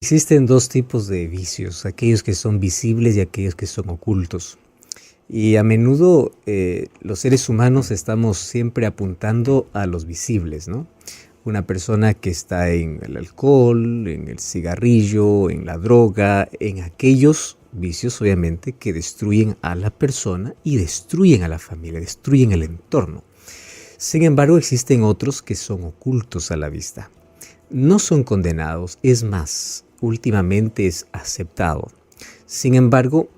Existen dos tipos de vicios, aquellos que son visibles y aquellos que son ocultos. Y a menudo los seres humanos estamos siempre apuntando a los visibles, ¿no? Una persona que está en el alcohol, en el cigarrillo, en la droga, en aquellos vicios obviamente que destruyen a la persona y destruyen a la familia, destruyen el entorno. Sin embargo, existen otros que son ocultos a la vista. No son condenados, es más, últimamente es aceptado. Sin embargo,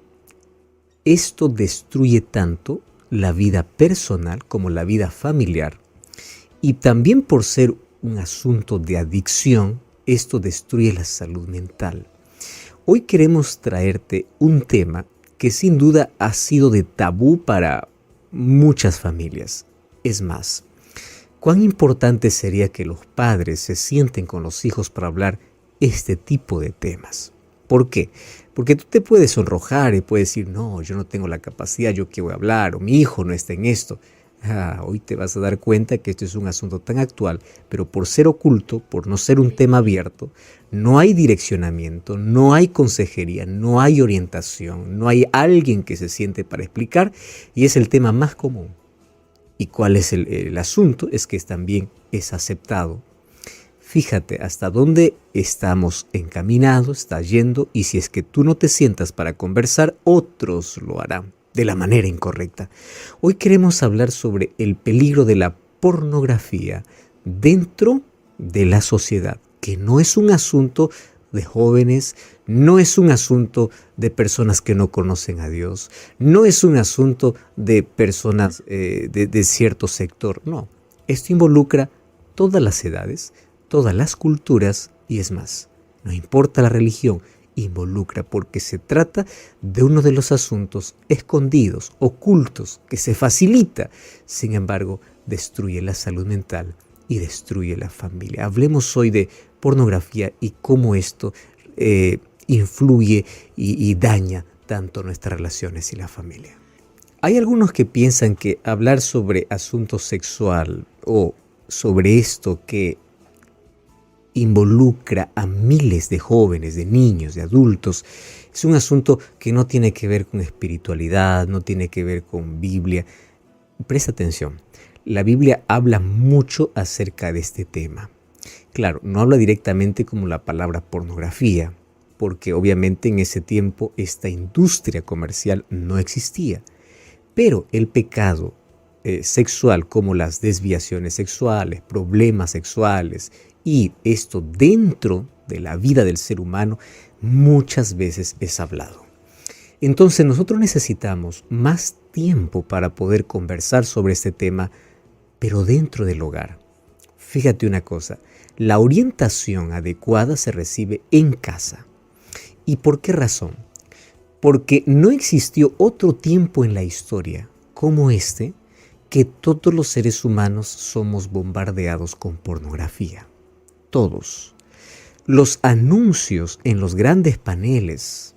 esto destruye tanto la vida personal como la vida familiar. Y también por ser un asunto de adicción, esto destruye la salud mental. Hoy queremos traerte un tema que sin duda ha sido de tabú para muchas familias. Es más, ¿cuán importante sería que los padres se sienten con los hijos para hablar este tipo de temas? ¿Por qué? Porque tú te puedes sonrojar y puedes decir, no, yo no tengo la capacidad, yo qué voy a hablar, o mi hijo no está en esto. Hoy te vas a dar cuenta que esto es un asunto tan actual, pero por ser oculto, por no ser un tema abierto, no hay direccionamiento, no hay consejería, no hay orientación, no hay alguien que se siente para explicar y es el tema más común. ¿Y cuál es el asunto? Es que también es aceptado. Fíjate hasta dónde estamos encaminados, está yendo, y si es que tú no te sientas para conversar, otros lo harán de la manera incorrecta. Hoy queremos hablar sobre el peligro de la pornografía dentro de la sociedad, que no es un asunto de jóvenes, no es un asunto de personas que no conocen a Dios, no es un asunto de personas de cierto sector, no. Esto involucra todas las edades, todas las culturas y es más, no importa la religión, involucra porque se trata de uno de los asuntos escondidos, ocultos, que se facilita, sin embargo, destruye la salud mental y destruye la familia. Hablemos hoy de pornografía y cómo esto influye y daña tanto nuestras relaciones y la familia. Hay algunos que piensan que hablar sobre asunto sexual o sobre esto que involucra a miles de jóvenes, de niños, de adultos, es un asunto que no tiene que ver con espiritualidad, no tiene que ver con Biblia. Presta atención, la Biblia habla mucho acerca de este tema. Claro, no habla directamente como la palabra pornografía, porque obviamente en ese tiempo esta industria comercial no existía. Pero el pecado sexual, como las desviaciones sexuales, problemas sexuales, y esto dentro de la vida del ser humano, muchas veces es hablado. Entonces nosotros necesitamos más tiempo para poder conversar sobre este tema, pero dentro del hogar. Fíjate una cosa, la orientación adecuada se recibe en casa. ¿Y por qué razón? Porque no existió otro tiempo en la historia como este que todos los seres humanos somos bombardeados con pornografía. Todos. Los anuncios en los grandes paneles,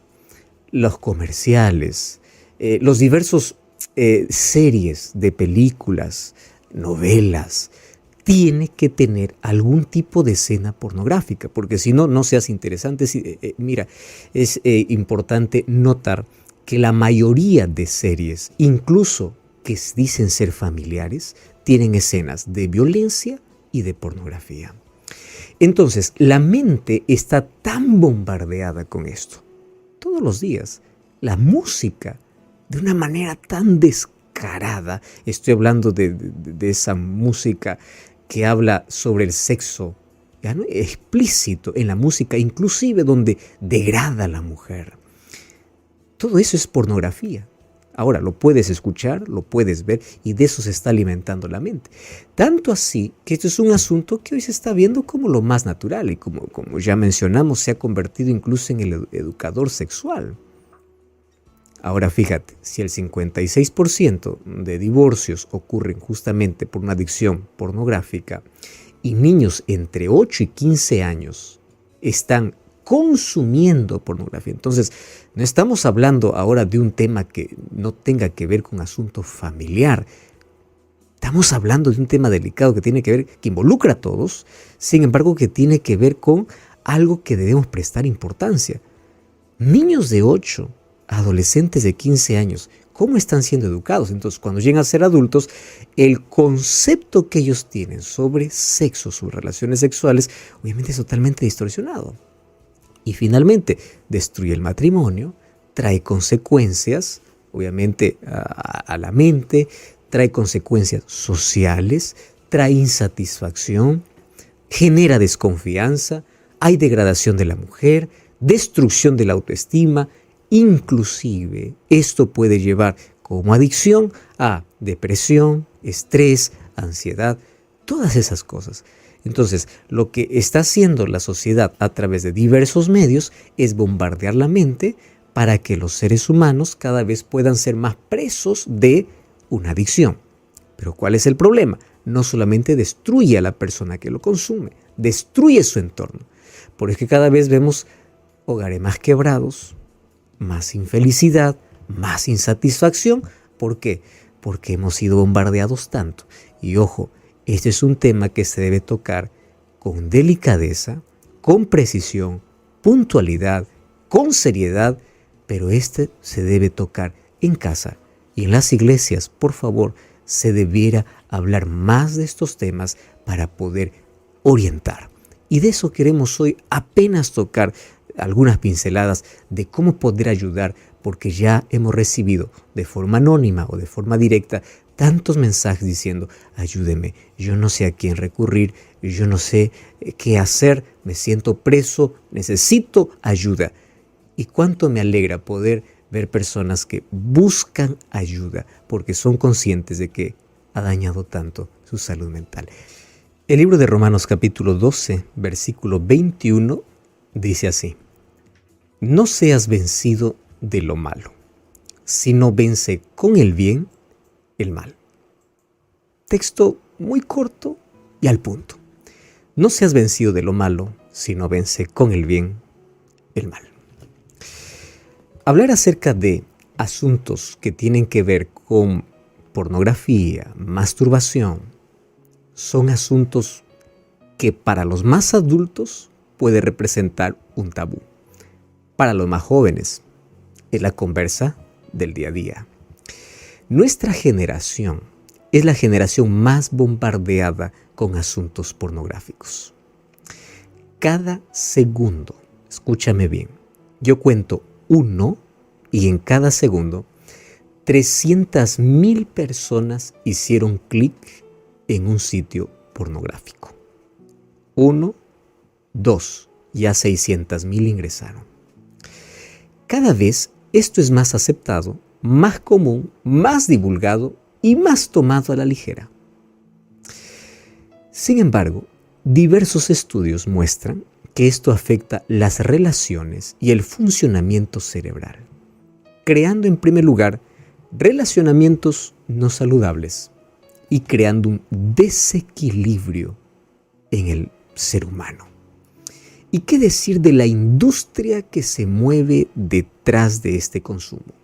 los comerciales, los diversos series de películas, novelas, tiene que tener algún tipo de escena pornográfica, porque si no, no seas interesante. Mira, es importante notar que la mayoría de series, incluso que dicen ser familiares, tienen escenas de violencia y de pornografía. Entonces, la mente está tan bombardeada con esto. Todos los días, la música, de una manera tan descarada, estoy hablando de esa música que habla sobre el sexo, ya no explícito en la música, inclusive donde degrada a la mujer. Todo eso es pornografía. Ahora, lo puedes escuchar, lo puedes ver y de eso se está alimentando la mente. Tanto así que esto es un asunto que hoy se está viendo como lo más natural y como ya mencionamos, se ha convertido incluso en el educador sexual. Ahora fíjate, si el 56% de divorcios ocurren justamente por una adicción pornográfica y niños entre 8 y 15 años están consumiendo pornografía. Entonces, no estamos hablando ahora de un tema que no tenga que ver con asunto familiar. Estamos hablando de un tema delicado que tiene que ver, que involucra a todos, sin embargo, que tiene que ver con algo que debemos prestar importancia. Niños de 8, adolescentes de 15 años, ¿cómo están siendo educados? Entonces, cuando llegan a ser adultos, el concepto que ellos tienen sobre sexo, sus relaciones sexuales, obviamente es totalmente distorsionado. Y finalmente, destruye el matrimonio, trae consecuencias, obviamente, a la mente, trae consecuencias sociales, trae insatisfacción, genera desconfianza, hay degradación de la mujer, destrucción de la autoestima. Inclusive, esto puede llevar como adicción a depresión, estrés, ansiedad, todas esas cosas. Entonces, lo que está haciendo la sociedad a través de diversos medios es bombardear la mente para que los seres humanos cada vez puedan ser más presos de una adicción. Pero ¿cuál es el problema? No solamente destruye a la persona que lo consume, destruye su entorno. Por eso que cada vez vemos hogares más quebrados, más infelicidad, más insatisfacción. ¿Por qué? Porque hemos sido bombardeados tanto. Y ojo, este es un tema que se debe tocar con delicadeza, con precisión, puntualidad, con seriedad, pero este se debe tocar en casa y en las iglesias. Por favor, se debiera hablar más de estos temas para poder orientar. Y de eso queremos hoy apenas tocar algunas pinceladas de cómo poder ayudar, porque ya hemos recibido de forma anónima o de forma directa tantos mensajes diciendo: ayúdeme, yo no sé a quién recurrir, yo no sé qué hacer, me siento preso, necesito ayuda. Y cuánto me alegra poder ver personas que buscan ayuda porque son conscientes de que ha dañado tanto su salud mental. El libro de Romanos capítulo 12, versículo 21 dice así: no seas vencido de lo malo, sino vence con el bien el mal. Texto muy corto y al punto. No seas vencido de lo malo, sino vence con el bien el mal. Hablar acerca de asuntos que tienen que ver con pornografía, masturbación, son asuntos que para los más adultos puede representar un tabú. Para los más jóvenes es la conversa del día a día. Nuestra generación es la generación más bombardeada con asuntos pornográficos. Cada segundo, escúchame bien, yo cuento uno y en cada segundo 300,000 personas hicieron clic en un sitio pornográfico. 1, 2, ya 600,000 ingresaron. Cada vez esto es más aceptado, más común, más divulgado y más tomado a la ligera. Sin embargo, diversos estudios muestran que esto afecta las relaciones y el funcionamiento cerebral, creando en primer lugar relacionamientos no saludables y creando un desequilibrio en el ser humano. ¿Y qué decir de la industria que se mueve detrás de este consumo?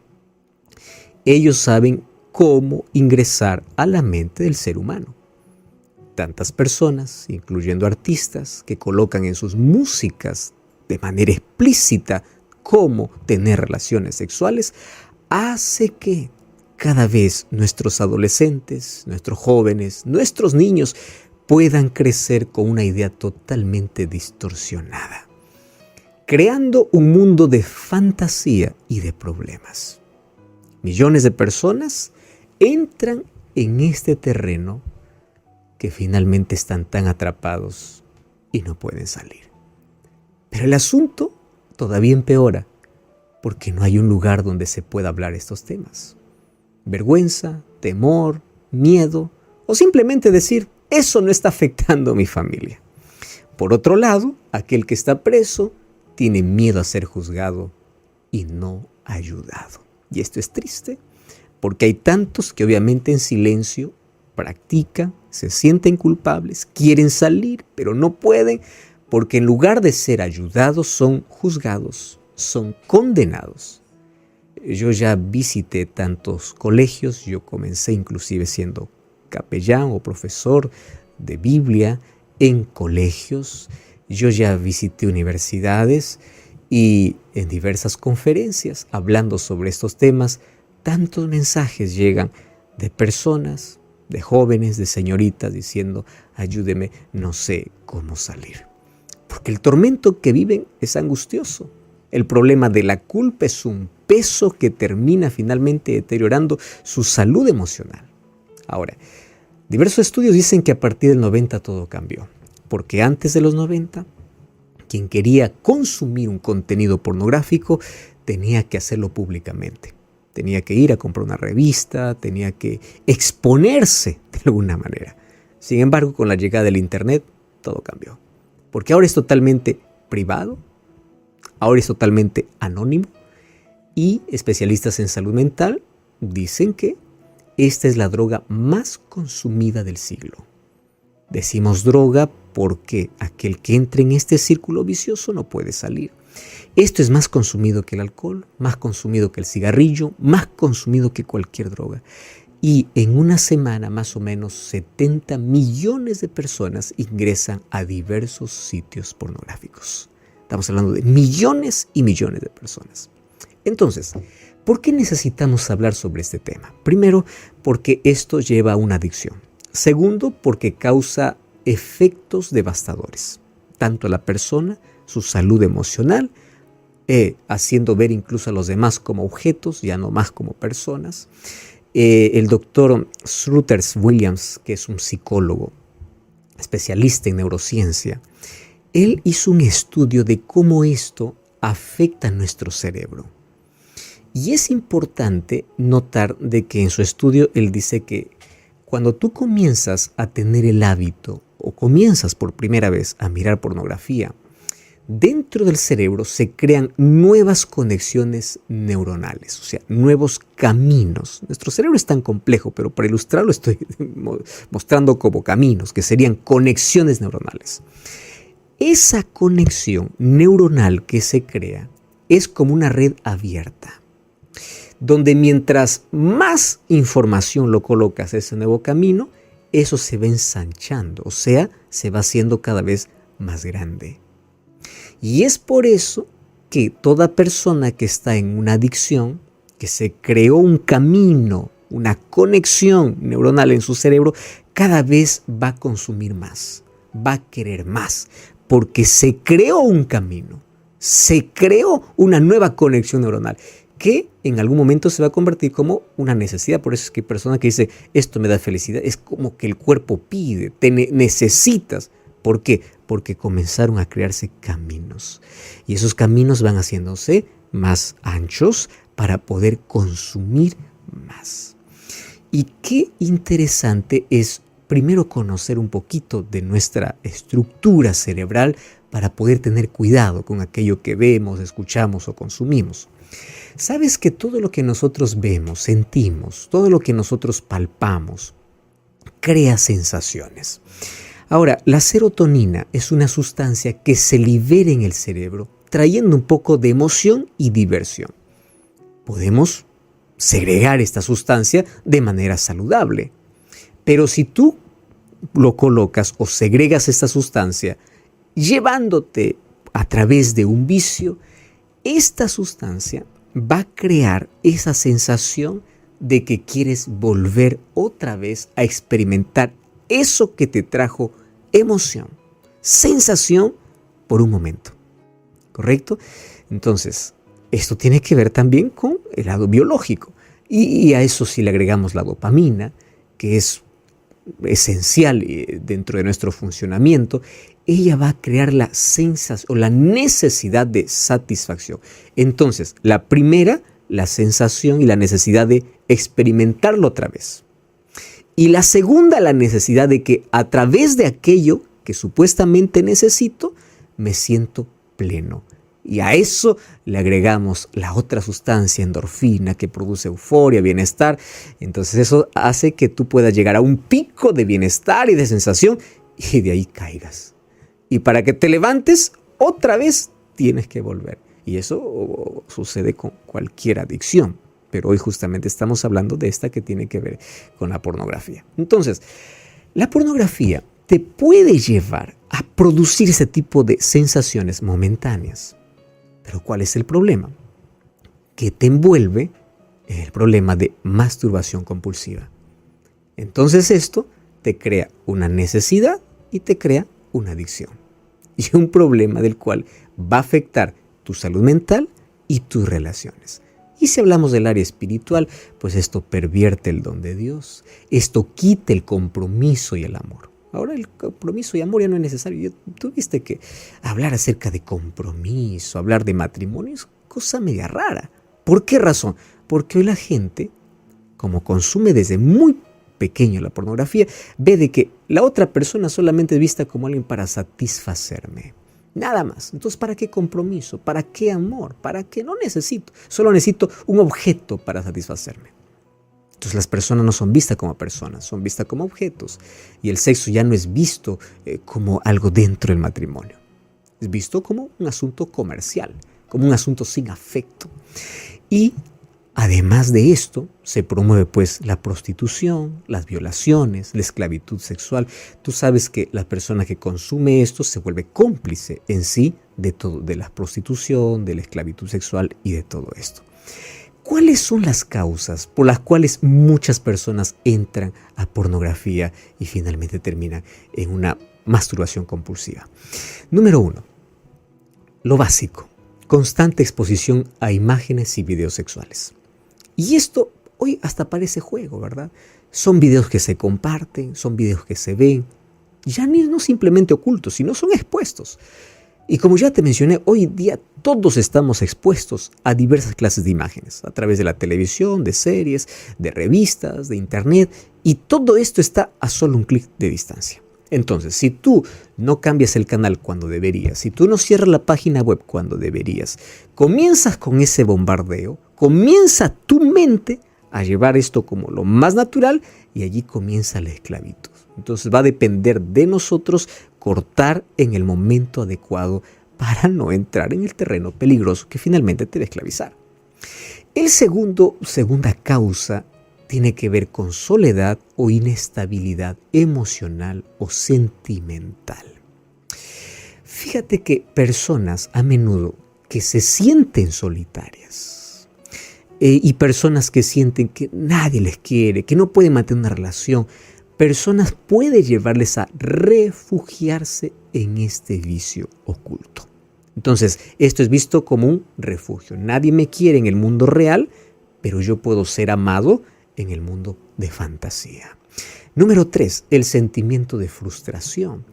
Ellos saben cómo ingresar a la mente del ser humano. Tantas personas, incluyendo artistas, que colocan en sus músicas de manera explícita cómo tener relaciones sexuales, hace que cada vez nuestros adolescentes, nuestros jóvenes, nuestros niños puedan crecer con una idea totalmente distorsionada, creando un mundo de fantasía y de problemas. Millones de personas entran en este terreno que finalmente están tan atrapados y no pueden salir. Pero el asunto todavía empeora porque no hay un lugar donde se pueda hablar estos temas. Vergüenza, temor, miedo o simplemente decir: eso no está afectando a mi familia. Por otro lado, aquel que está preso tiene miedo a ser juzgado y no ayudado. Y esto es triste porque hay tantos que obviamente en silencio practican, se sienten culpables, quieren salir, pero no pueden porque en lugar de ser ayudados son juzgados, son condenados. Yo ya visité tantos colegios, yo comencé inclusive siendo capellán o profesor de Biblia en colegios Yo ya visité universidades y en diversas conferencias hablando sobre estos temas, tantos mensajes llegan de personas, de jóvenes, de señoritas diciendo, ayúdeme, no sé cómo salir. Porque el tormento que viven es angustioso. El problema de la culpa es un peso que termina finalmente deteriorando su salud emocional. Ahora, diversos estudios dicen que a partir del 90 todo cambió. Porque antes de los 90, quien quería consumir un contenido pornográfico tenía que hacerlo públicamente. Tenía que ir a comprar una revista, tenía que exponerse de alguna manera. Sin embargo, con la llegada del Internet, todo cambió. Porque ahora es totalmente privado, ahora es totalmente anónimo y especialistas en salud mental dicen que esta es la droga más consumida del siglo. Decimos droga porque aquel que entre en este círculo vicioso no puede salir. Esto es más consumido que el alcohol, más consumido que el cigarrillo, más consumido que cualquier droga. Y en una semana más o menos 70 millones de personas ingresan a diversos sitios pornográficos. Estamos hablando de millones y millones de personas. Entonces, ¿por qué necesitamos hablar sobre este tema? Primero, porque esto lleva a una adicción. Segundo, porque causa efectos devastadores, tanto a la persona, su salud emocional, haciendo ver incluso a los demás como objetos, ya no más como personas. El doctor Struthers Williams, que es un psicólogo especialista en neurociencia, él hizo un estudio de cómo esto afecta a nuestro cerebro. Y es importante notar de que en su estudio él dice que cuando tú comienzas a tener el hábito o comienzas por primera vez a mirar pornografía, dentro del cerebro se crean nuevas conexiones neuronales, o sea, nuevos caminos. Nuestro cerebro es tan complejo, pero para ilustrarlo estoy mostrando como caminos, que serían conexiones neuronales. Esa conexión neuronal que se crea es como una red abierta, donde mientras más información lo colocas a ese nuevo camino, eso se va ensanchando, o sea, se va haciendo cada vez más grande. Y es por eso que toda persona que está en una adicción, que se creó un camino, una conexión neuronal en su cerebro, cada vez va a consumir más, va a querer más, porque se creó un camino, se creó una nueva conexión neuronal que en algún momento se va a convertir como una necesidad. Por eso es que hay personas que dicen, esto me da felicidad, es como que el cuerpo pide, te necesitas. ¿Por qué? Porque comenzaron a crearse caminos y esos caminos van haciéndose más anchos para poder consumir más. Y qué interesante es primero conocer un poquito de nuestra estructura cerebral para poder tener cuidado con aquello que vemos, escuchamos o consumimos. ¿Sabes que todo lo que nosotros vemos, sentimos, todo lo que nosotros palpamos, crea sensaciones? Ahora, la serotonina es una sustancia que se libera en el cerebro, trayendo un poco de emoción y diversión. Podemos segregar esta sustancia de manera saludable, pero si tú lo colocas o segregas esta sustancia llevándote a través de un vicio, esta sustancia va a crear esa sensación de que quieres volver otra vez a experimentar eso que te trajo emoción, sensación por un momento, ¿correcto? Entonces, esto tiene que ver también con el lado biológico y a eso si le agregamos la dopamina, que es esencial dentro de nuestro funcionamiento, ella va a crear la sensación o la necesidad de satisfacción. Entonces, la primera, la sensación y la necesidad de experimentarlo otra vez. Y la segunda, la necesidad de que a través de aquello que supuestamente necesito, me siento pleno. Y a eso le agregamos la otra sustancia, endorfina, que produce euforia, bienestar. Entonces eso hace que tú puedas llegar a un pico de bienestar y de sensación y de ahí caigas. Y para que te levantes, otra vez tienes que volver. Y eso sucede con cualquier adicción. Pero hoy justamente estamos hablando de esta que tiene que ver con la pornografía. Entonces, la pornografía te puede llevar a producir ese tipo de sensaciones momentáneas. Pero ¿cuál es el problema? Que te envuelve el problema de masturbación compulsiva. Entonces esto te crea una necesidad y te crea una adicción. Y un problema del cual va a afectar tu salud mental y tus relaciones. Y si hablamos del área espiritual, pues esto pervierte el don de Dios. Esto quita el compromiso y el amor. Ahora el compromiso y amor ya no es necesario. Tú viste que hablar acerca de compromiso, hablar de matrimonio es cosa media rara. ¿Por qué razón? Porque hoy la gente, como consume desde muy pequeño la pornografía, ve de que la otra persona solamente es vista como alguien para satisfacerme. Nada más. Entonces, ¿para qué compromiso? ¿Para qué amor? ¿Para qué? No necesito. Solo necesito un objeto para satisfacerme. Entonces las personas no son vistas como personas, son vistas como objetos. Y el sexo ya no es visto como algo dentro del matrimonio. Es visto como un asunto comercial, como un asunto sin afecto. Y además de esto, se promueve pues la prostitución, las violaciones, la esclavitud sexual. Tú sabes que la persona que consume esto se vuelve cómplice en sí de todo, de la prostitución, de la esclavitud sexual y de todo esto. ¿Cuáles son las causas por las cuales muchas personas entran a pornografía y finalmente terminan en una masturbación compulsiva? Número 1. Lo básico. Constante exposición a imágenes y videos sexuales. Y esto hoy hasta parece juego, ¿verdad? Son videos que se comparten, son videos que se ven, ya no simplemente ocultos, sino son expuestos. Y como ya te mencioné, hoy día todos estamos expuestos a diversas clases de imágenes, a través de la televisión, de series, de revistas, de internet, y todo esto está a solo un clic de distancia. Entonces, si tú no cambias el canal cuando deberías, si tú no cierras la página web cuando deberías, comienzas con ese bombardeo, comienza tu mente a llevar esto como lo más natural y allí comienza la esclavitud. Entonces va a depender de nosotros cortar en el momento adecuado para no entrar en el terreno peligroso que finalmente te va a esclavizar. El segunda causa tiene que ver con soledad o inestabilidad emocional o sentimental. Fíjate que personas a menudo que se sienten solitarias y personas que sienten que nadie les quiere, que no pueden mantener una relación, personas puede llevarles a refugiarse en este vicio oculto. Entonces, esto es visto como un refugio. Nadie me quiere en el mundo real, pero yo puedo ser amado en el mundo de fantasía. Número 3, el sentimiento de frustración.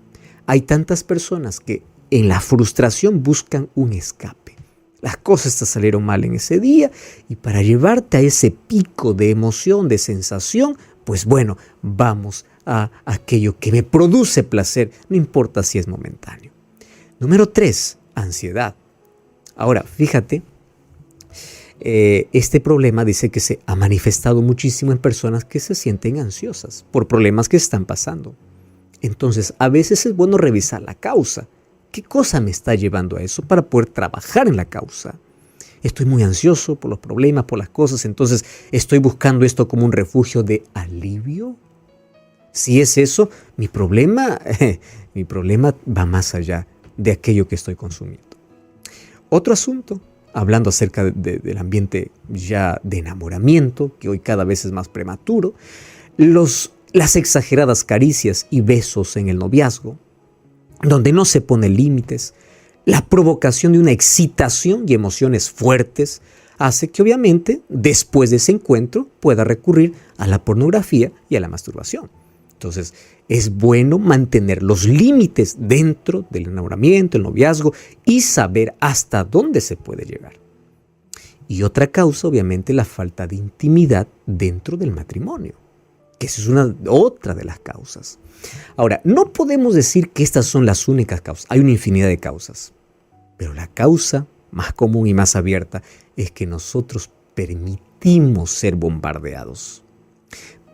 Hay tantas personas que en la frustración buscan un escape. Las cosas te salieron mal en ese día y para llevarte a ese pico de emoción, de sensación, pues bueno, vamos a aquello que me produce placer, no importa si es momentáneo. Número 3, ansiedad. Ahora, fíjate, este problema dice que se ha manifestado muchísimo en personas que se sienten ansiosas por problemas que están pasando. Entonces, a veces es bueno revisar la causa. ¿Qué cosa me está llevando a eso para poder trabajar en la causa? Estoy muy ansioso por los problemas, por las cosas, entonces estoy buscando esto como un refugio de alivio. Si es eso, mi problema va más allá de aquello que estoy consumiendo. Otro asunto, hablando acerca del ambiente ya de enamoramiento, que hoy cada vez es más prematuro, las exageradas caricias y besos en el noviazgo, donde no se ponen límites, la provocación de una excitación y emociones fuertes hace que obviamente después de ese encuentro pueda recurrir a la pornografía y a la masturbación. Entonces es bueno mantener los límites dentro del enamoramiento, el noviazgo y saber hasta dónde se puede llegar. Y otra causa obviamente la falta de intimidad dentro del matrimonio, que esa es otra de las causas. Ahora, no podemos decir que estas son las únicas causas, hay una infinidad de causas, pero la causa más común y más abierta es que nosotros permitimos ser bombardeados.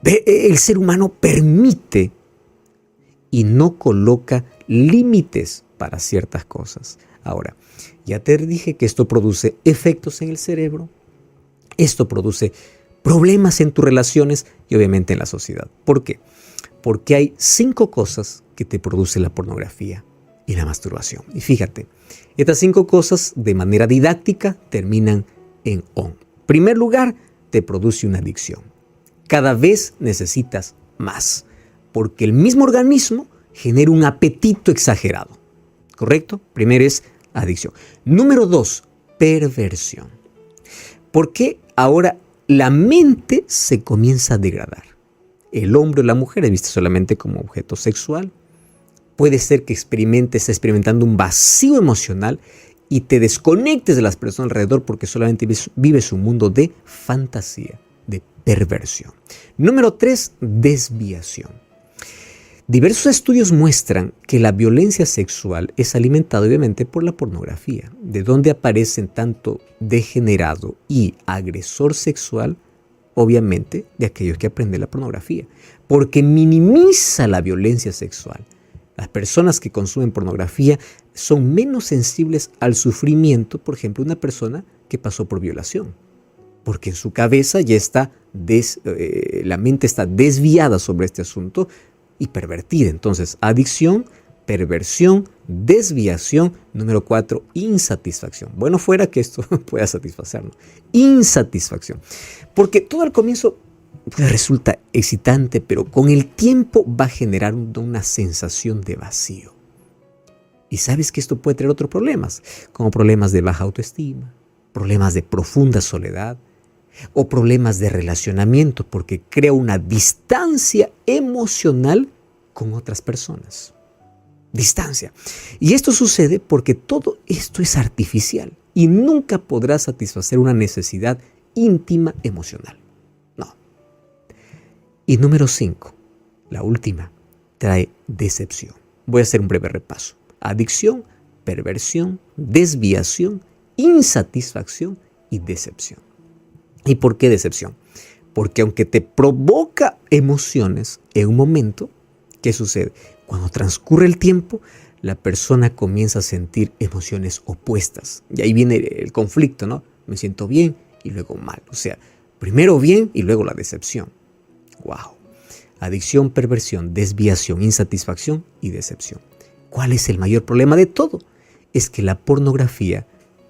El ser humano permite y no coloca límites para ciertas cosas. Ahora, ya te dije que esto produce efectos en el cerebro, esto produce problemas en tus relaciones y obviamente en la sociedad. ¿Por qué? Porque hay 5 cosas que te produce la pornografía y la masturbación. Y fíjate, estas 5 cosas de manera didáctica terminan en on. En primer lugar, te produce una adicción. Cada vez necesitas más, porque el mismo organismo genera un apetito exagerado. ¿Correcto? Primero es adicción. Número 2, perversión. Porque ahora la mente se comienza a degradar. El hombre o la mujer es visto solamente como objeto sexual. Puede ser que estés experimentando un vacío emocional y te desconectes de las personas alrededor porque solamente vives un mundo de fantasía, de perversión. Número 3, desviación. Diversos estudios muestran que la violencia sexual es alimentada obviamente por la pornografía, de donde aparecen tanto degenerado y agresor sexual, obviamente de aquellos que aprenden la pornografía, porque minimiza la violencia sexual. Las personas que consumen pornografía son menos sensibles al sufrimiento, por ejemplo, una persona que pasó por violación, porque en su cabeza ya está, la mente está desviada sobre este asunto y pervertida. Entonces, adicción, perversión, desviación. Número 4, insatisfacción. Bueno, fuera que esto pueda satisfacernos. Insatisfacción. Porque todo al comienzo resulta excitante, pero con el tiempo va a generar una sensación de vacío. Y sabes que esto puede traer otros problemas, como problemas de baja autoestima, problemas de profunda soledad, o problemas de relacionamiento, porque crea una distancia emocional con otras personas. Distancia. Y esto sucede porque todo esto es artificial y nunca podrás satisfacer una necesidad íntima emocional. No. Y número 5, la última, trae decepción. Voy a hacer un breve repaso. Adicción, perversión, desviación, insatisfacción y decepción. ¿Y por qué decepción? Porque aunque te provoca emociones en un momento, ¿qué sucede? Cuando transcurre el tiempo, la persona comienza a sentir emociones opuestas. Y ahí viene el conflicto, ¿no? Me siento bien y luego mal. O sea, primero bien y luego la decepción. ¡Wow! Adicción, perversión, desviación, insatisfacción y decepción. ¿Cuál es el mayor problema de todo? Es que la pornografía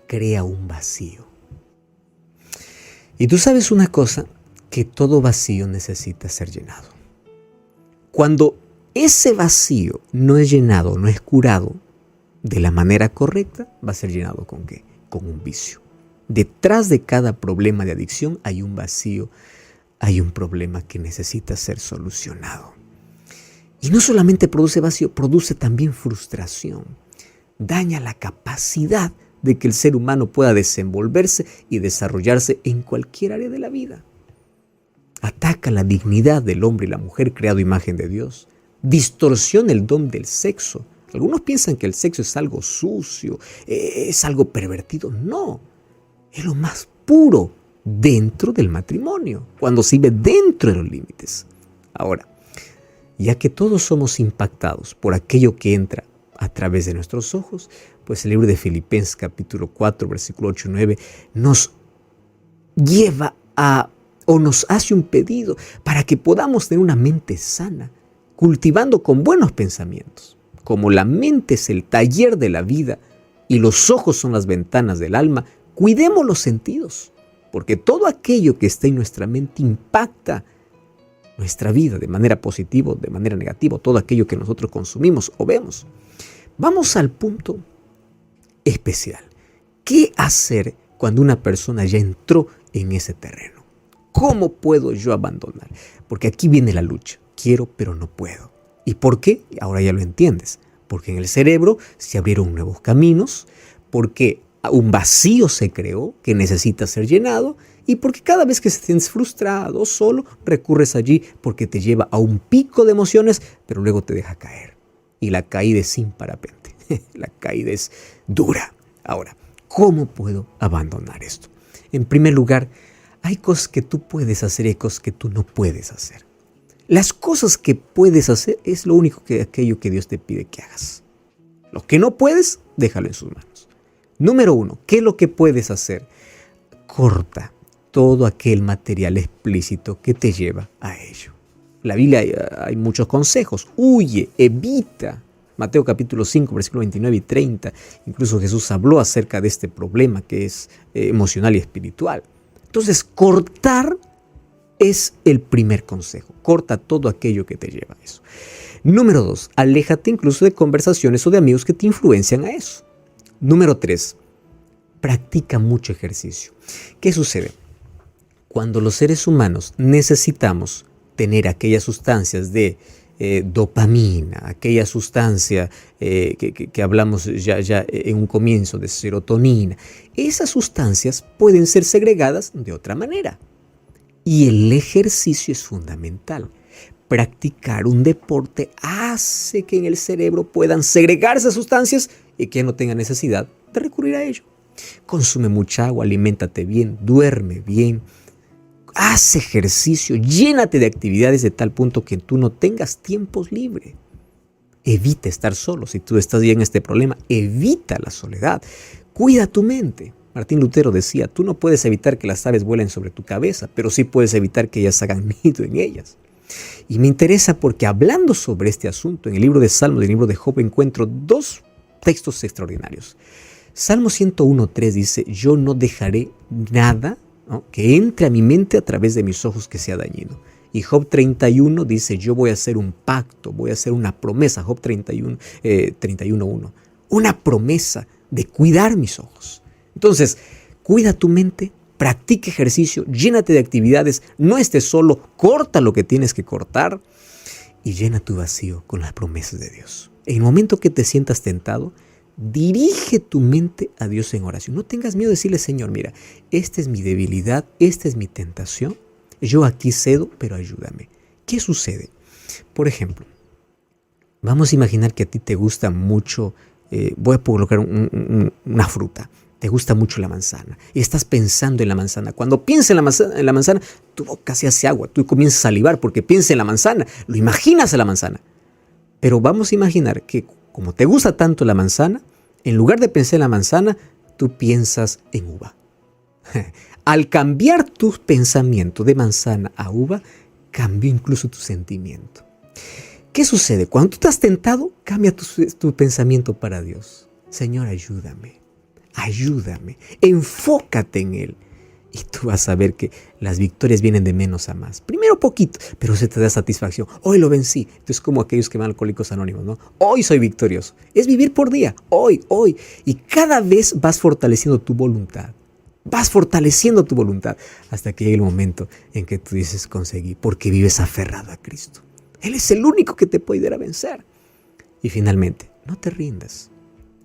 crea un vacío. Y tú sabes una cosa, que todo vacío necesita ser llenado. Cuando ese vacío no es llenado, no es curado de la manera correcta, va a ser llenado ¿con qué? Con un vicio. Detrás de cada problema de adicción hay un vacío, hay un problema que necesita ser solucionado. Y no solamente produce vacío, produce también frustración. Daña la capacidad de que el ser humano pueda desenvolverse y desarrollarse en cualquier área de la vida. Ataca la dignidad del hombre y la mujer creado a imagen de Dios. Distorsiona el don del sexo. Algunos piensan que el sexo es algo sucio, es algo pervertido. No, es lo más puro dentro del matrimonio, cuando se vive dentro de los límites. Ahora, ya que todos somos impactados por aquello que entra a través de nuestros ojos, pues el libro de Filipenses capítulo 4, versículo 8 y 9 nos lleva o nos hace un pedido para que podamos tener una mente sana, cultivando con buenos pensamientos. Como la mente es el taller de la vida y los ojos son las ventanas del alma, cuidemos los sentidos, porque todo aquello que está en nuestra mente impacta nuestra vida de manera positiva o de manera negativa, todo aquello que nosotros consumimos o vemos. Vamos al punto especial. ¿Qué hacer cuando una persona ya entró en ese terreno? ¿Cómo puedo yo abandonar? Porque aquí viene la lucha. Quiero, pero no puedo. ¿Y por qué? Ahora ya lo entiendes. Porque en el cerebro se abrieron nuevos caminos, porque un vacío se creó que necesita ser llenado y porque cada vez que te sientes frustrado o solo, recurres allí porque te lleva a un pico de emociones, pero luego te deja caer. Y la caída es sin parapente. La caída es dura. Ahora, ¿cómo puedo abandonar esto? En primer lugar, hay cosas que tú puedes hacer y hay cosas que tú no puedes hacer. Las cosas que puedes hacer es lo único aquello que Dios te pide que hagas. Lo que no puedes, déjalo en sus manos. Número 1, ¿qué es lo que puedes hacer? Corta todo aquel material explícito que te lleva a ello. En la Biblia hay muchos consejos. Huye, evita. Mateo capítulo 5, versículos 29 y 30. Incluso Jesús habló acerca de este problema que es emocional y espiritual. Entonces, cortar es el primer consejo. Corta todo aquello que te lleva a eso. Número 2, aléjate incluso de conversaciones o de amigos que te influencian a eso. Número 3, practica mucho ejercicio. ¿Qué sucede? Cuando los seres humanos necesitamos tener aquellas sustancias de dopamina, aquella sustancia que hablamos ya en un comienzo de serotonina, esas sustancias pueden ser segregadas de otra manera. Y el ejercicio es fundamental. Practicar un deporte hace que en el cerebro puedan segregar esas sustancias y que no tenga necesidad de recurrir a ello. Consume mucha agua, aliméntate bien, duerme bien, haz ejercicio, llénate de actividades de tal punto que tú no tengas tiempos libres. Evita estar solo. Si tú estás bien en este problema, evita la soledad. Cuida tu mente. Martín Lutero decía, tú no puedes evitar que las aves vuelen sobre tu cabeza, pero sí puedes evitar que ellas hagan nido en ellas. Y me interesa porque hablando sobre este asunto, en el libro de Salmos y el libro de Job encuentro dos textos extraordinarios. Salmo 101.3 dice, yo no dejaré nada, ¿no?, que entre a mi mente a través de mis ojos que sea dañino. Y Job 31 dice, yo voy a hacer un pacto, voy a hacer una promesa. Job 31.1. Una promesa de cuidar mis ojos. Entonces, cuida tu mente, practica ejercicio, llénate de actividades, no estés solo, corta lo que tienes que cortar y llena tu vacío con las promesas de Dios. En el momento que te sientas tentado, dirige tu mente a Dios en oración. No tengas miedo de decirle, Señor, mira, esta es mi debilidad, esta es mi tentación, yo aquí cedo, pero ayúdame. ¿Qué sucede? Por ejemplo, vamos a imaginar que a ti te gusta mucho, voy a colocar una fruta. Te gusta mucho la manzana y estás pensando en la manzana. Cuando piensas en la manzana, tu boca se hace agua, tú comienzas a salivar porque piensas en la manzana, lo imaginas a la manzana. Pero vamos a imaginar que como te gusta tanto la manzana, en lugar de pensar en la manzana, tú piensas en uva. Al cambiar tu pensamiento de manzana a uva, cambió incluso tu sentimiento. ¿Qué sucede? Cuando tú estás tentado, cambia tu pensamiento para Dios. Señor, ayúdame. Ayúdame, enfócate en Él y tú vas a ver que las victorias vienen de menos a más. Primero poquito, pero se te da satisfacción. Hoy lo vencí. Entonces como aquellos que van a Alcohólicos Anónimos, ¿no? Hoy soy victorioso. Es vivir por día, hoy. Y cada vez vas fortaleciendo tu voluntad. Vas fortaleciendo tu voluntad hasta que llegue el momento en que tú dices conseguí, porque vives aferrado a Cristo. Él es el único que te puede ayudar a vencer. Y finalmente, no te rindas.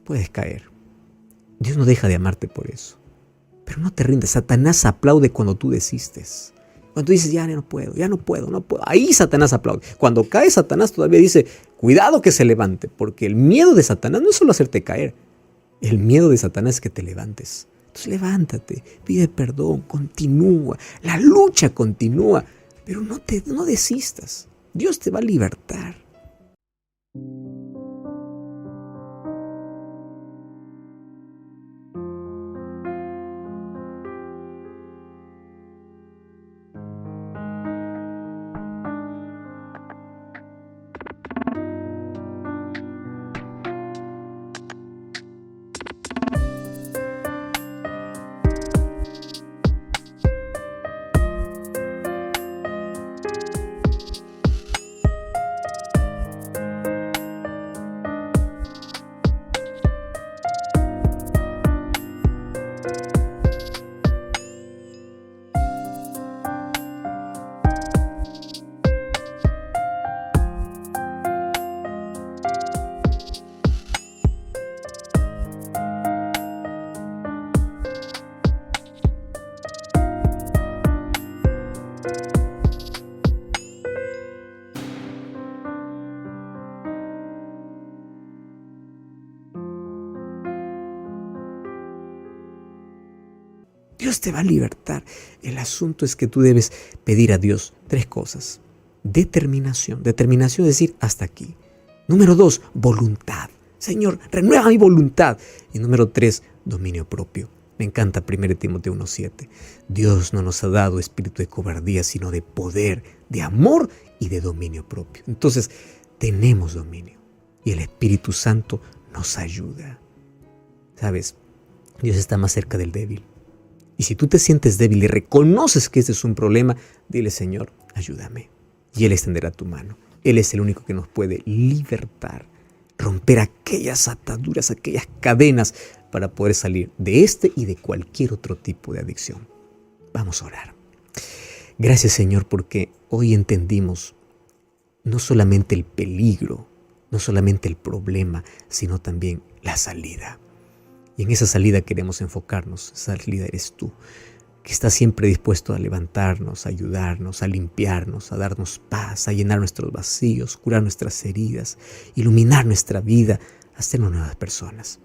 Puedes caer. Dios no deja de amarte por eso. Pero no te rindas. Satanás aplaude cuando tú desistes. Cuando tú dices, ya no puedo. Ahí Satanás aplaude. Cuando cae Satanás todavía dice, cuidado que se levante. Porque el miedo de Satanás no es solo hacerte caer. El miedo de Satanás es que te levantes. Entonces levántate, pide perdón, continúa. La lucha continúa. Pero no desistas. Dios te va a libertar. Dios te va a libertar. El asunto es que tú debes pedir a Dios 3 cosas. Determinación. Determinación es decir, hasta aquí. Número 2, voluntad. Señor, renueva mi voluntad. Y número 3, dominio propio. Me encanta 1 Timoteo 1:7. Dios no nos ha dado espíritu de cobardía, sino de poder, de amor y de dominio propio. Entonces, tenemos dominio y el Espíritu Santo nos ayuda. ¿Sabes? Dios está más cerca del débil. Y si tú te sientes débil y reconoces que este es un problema, dile: Señor, ayúdame. Y Él extenderá tu mano. Él es el único que nos puede libertar, romper aquellas ataduras, aquellas cadenas para poder salir de este y de cualquier otro tipo de adicción. Vamos a orar. Gracias, Señor, porque hoy entendimos no solamente el peligro, no solamente el problema, sino también la salida. Y en esa salida queremos enfocarnos. Esa salida eres tú, que estás siempre dispuesto a levantarnos, a ayudarnos, a limpiarnos, a darnos paz, a llenar nuestros vacíos, curar nuestras heridas, iluminar nuestra vida, hacernos nuevas personas.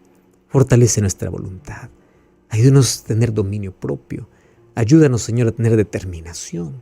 Fortalece nuestra voluntad. Ayúdanos a tener dominio propio. Ayúdanos, Señor, a tener determinación.